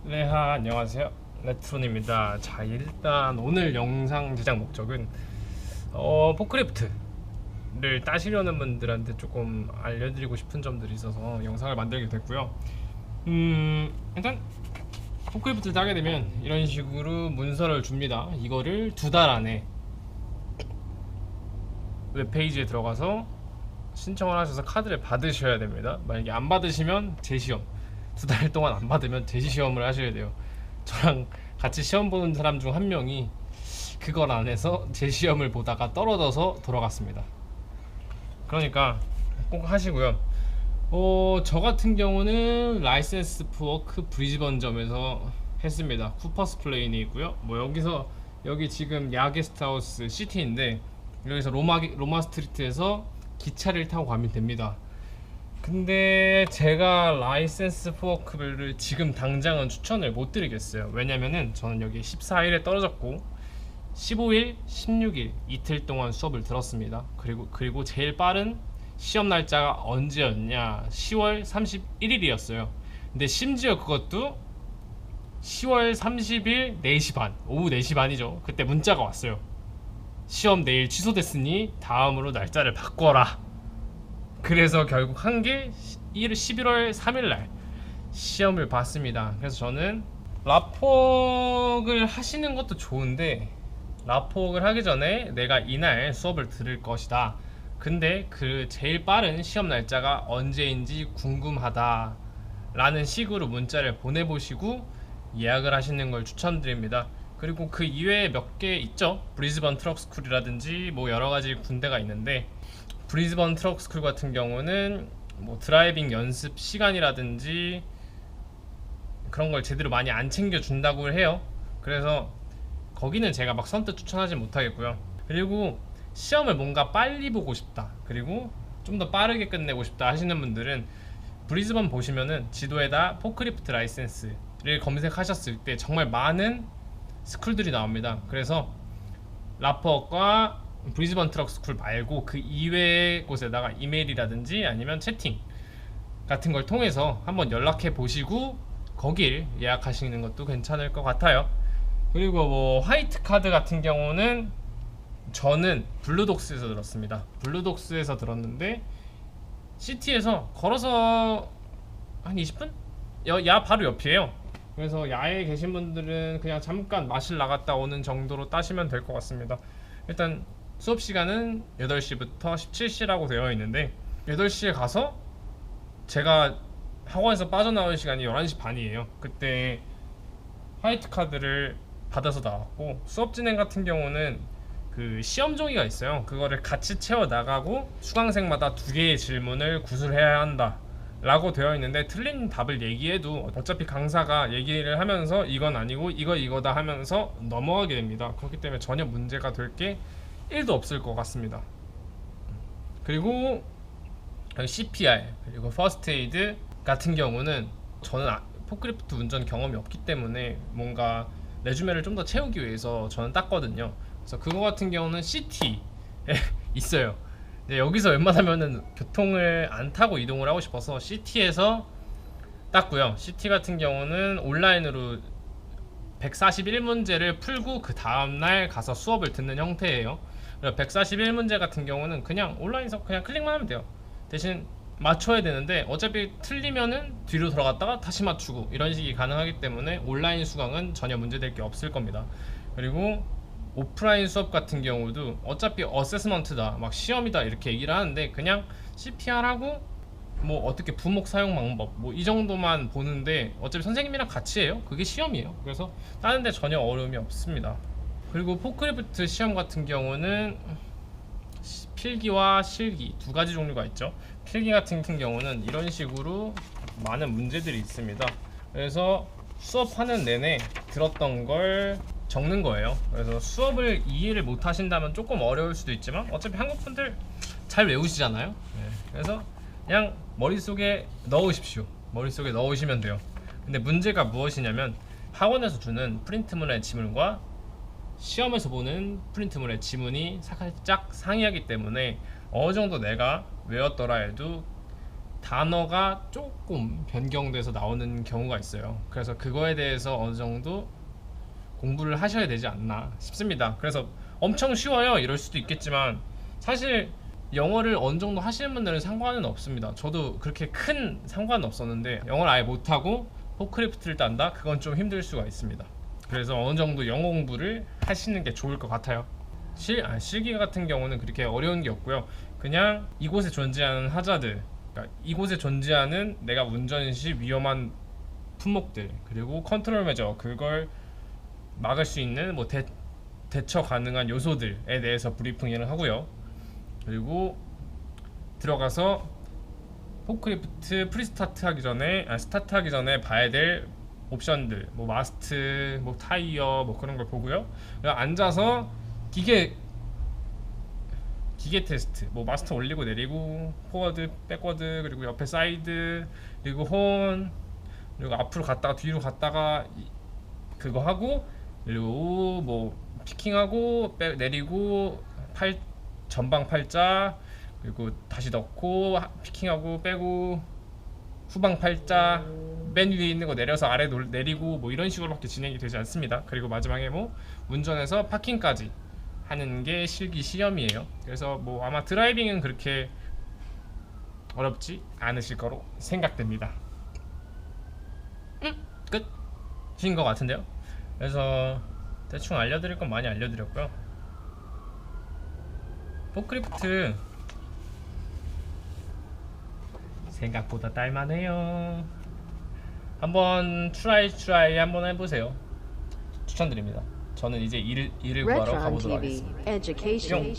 네, 안녕하세요. 레트론입니다. 자, 일단 오늘 영상 제작 목적은 포크래프트를 따시려는 분들한테 조금 알려드리고 싶은 점들이 있어서 영상을 만들게 됐고요. 일단 포크래프트를 따게 되면 이런 식으로 문서를 줍니다. 이거를 2달 안에 웹페이지에 들어가서 신청을 하셔서 카드를 받으셔야 됩니다. 만약에 안 받으시면 재시험, 2달 동안 안 받으면 재시험을 하셔야 돼요. 저랑 같이 시험 보는 사람 중 한 명이 그걸 안 해서 재시험을 보다가 떨어져서 돌아갔습니다. 그러니까 꼭 하시고요. 저 같은 경우는 라이센스 포워크 브리즈번점에서 했습니다. 쿠퍼스 플레인이 있고요. 여기 지금 야 게스트하우스 시티인데, 여기서 로마 스트리트에서 기차를 타고 가면 됩니다. 근데 제가 라이센스 포워크를 지금 당장은 추천을 못 드리겠어요. 왜냐면은 저는 여기 14일에 떨어졌고 15일, 16일 이틀 동안 수업을 들었습니다. 그리고 제일 빠른 시험 날짜가 언제였냐? 10월 31일이었어요. 근데 심지어 그것도 10월 30일 4시 반, 오후 4시 반이죠. 그때 문자가 왔어요. 시험 내일 취소됐으니 다음으로 날짜를 바꿔라. 그래서 결국 한 게 11월 3일날 시험을 봤습니다. 그래서 저는 라폭을 하시는 것도 좋은데, 라폭을 하기 전에 내가 이날 수업을 들을 것이다. 근데 그 제일 빠른 시험 날짜가 언제인지 궁금하다 라는 식으로 문자를 보내보시고 예약을 하시는 걸 추천드립니다. 그리고 그 이외에 몇 개 있죠. 브리즈번 트럭 스쿨이라든지 뭐 여러가지 군대가 있는데, 브리즈번 트럭 스쿨 같은 경우는 뭐 드라이빙 연습 시간이라든지 그런 걸 제대로 많이 안 챙겨준다고 해요. 그래서 거기는 제가 막 선뜻 추천하지 못하겠고요. 그리고 시험을 뭔가 빨리 보고 싶다, 그리고 좀 더 빠르게 끝내고 싶다 하시는 분들은 브리즈번 보시면은 지도에다 포크리프트 라이센스를 검색하셨을 때 정말 많은 스쿨들이 나옵니다. 그래서 라퍼과 브리즈번 트럭 스쿨 말고 그 이외의 곳에다가 이메일이라든지 아니면 채팅 같은 걸 통해서 한번 연락해 보시고 거길 예약하시는 것도 괜찮을 것 같아요. 그리고 뭐 화이트 카드 같은 경우는 저는 블루독스에서 들었습니다. 블루독스에서 들었는데 시티에서 걸어서 한 20분? 야 바로 옆이에요. 그래서 야에 계신 분들은 그냥 잠깐 마실 나갔다 오는 정도로 따시면 될 것 같습니다. 일단 수업 시간은 8시부터 17시라고 되어 있는데, 8시에 가서 제가 학원에서 빠져나올 시간이 11시 반이에요. 그때 화이트 카드를 받아서 나왔고, 수업 진행 같은 경우는 그 시험 종이가 있어요. 그거를 같이 채워 나가고 수강생마다 2개의 질문을 구술해야 한다 라고 되어 있는데, 틀린 답을 얘기해도 어차피 강사가 얘기를 하면서 이건 아니고 이거다 하면서 넘어가게 됩니다. 그렇기 때문에 전혀 문제가 될 게 1도 없을 것 같습니다. 그리고 CPR 그리고 퍼스트 에이드 같은 경우는 저는 포크리프트 운전 경험이 없기 때문에 뭔가 레주메를 좀 더 채우기 위해서 저는 땄거든요. 그래서 그거 같은 경우는 CT에 있어요. 여기서 웬만하면은 교통을 안 타고 이동을 하고 싶어서 CT에서 땄고요. CT 같은 경우는 온라인으로 141문제를 풀고 그 다음날 가서 수업을 듣는 형태예요. 141문제 같은 경우는 그냥 온라인에서 그냥 클릭만 하면 돼요. 대신 맞춰야 되는데 어차피 틀리면은 뒤로 돌아갔다가 다시 맞추고 이런 식이 가능하기 때문에 온라인 수강은 전혀 문제될 게 없을 겁니다. 그리고 오프라인 수업 같은 경우도 어차피 어세스먼트다, 막 시험이다 이렇게 얘기를 하는데, 그냥 CPR하고 뭐 어떻게 부목 사용 방법 뭐 이 정도만 보는데 어차피 선생님이랑 같이 해요. 그게 시험이에요. 그래서 다른데 전혀 어려움이 없습니다. 그리고 포크리프트 시험 같은 경우는 필기와 실기 2가지 종류가 있죠. 필기 같은 경우는 이런 식으로 많은 문제들이 있습니다. 그래서 수업하는 내내 들었던 걸 적는 거예요. 그래서 수업을 이해를 못 하신다면 조금 어려울 수도 있지만 어차피 한국 분들 잘 외우시잖아요. 그래서 그냥 머릿속에 넣으십시오. 머릿속에 넣으시면 돼요. 근데 문제가 무엇이냐면, 학원에서 주는 프린트문의 지문과 시험에서 보는 프린트문의 지문이 살짝 상이하기 때문에 어느 정도 내가 외웠더라 해도 단어가 조금 변경돼서 나오는 경우가 있어요. 그래서 그거에 대해서 어느 정도 공부를 하셔야 되지 않나 싶습니다. 그래서 엄청 쉬워요 이럴 수도 있겠지만 사실 영어를 어느 정도 하시는 분들은 상관은 없습니다. 저도 그렇게 큰 상관은 없었는데 영어를 아예 못하고 포크리프트를 딴다? 그건 좀 힘들 수가 있습니다. 그래서 어느 정도 영어 공부를 하시는 게 좋을 것 같아요. 실기 같은 경우는 그렇게 어려운 게 없고요. 그냥 이곳에 존재하는 하자드, 그러니까 이곳에 존재하는 내가 운전 시 위험한 품목들, 그리고 컨트롤 메저, 그걸 막을 수 있는 뭐 대처 가능한 요소들에 대해서 브리핑을 하고요. 그리고 들어가서 포크리프트 프리스타트 하기 전에 스타트 하기 전에 봐야 될 옵션들, 뭐 마스트, 뭐 타이어, 뭐 그런 걸 보고요. 그리고 앉아서 기계 테스트, 뭐 마스터 올리고 내리고, 포워드, 백워드, 그리고 옆에 사이드, 그리고 혼, 그리고 앞으로 갔다가 뒤로 갔다가 그거 하고, 그리고 뭐 피킹하고 내리고, 전방 팔자, 그리고 다시 넣고 피킹하고 빼고, 후방 팔자, 맨 위에 있는 거 내려서 아래 내리고, 뭐 이런 식으로밖에 진행이 되지 않습니다. 그리고 마지막에 뭐 운전해서 파킹까지 하는 게 실기 시험이에요. 그래서 뭐 아마 드라이빙은 그렇게 어렵지 않으실 거로 생각됩니다. 끝인 것 같은데요. 그래서 대충 알려드릴 건 많이 알려드렸고요. 포크리프트 생각보다 딸만해요. 한번 트라이 한번 해보세요. 추천드립니다. 저는 이제 일을 구하러 Retron 가보도록 TV 하겠습니다. Education.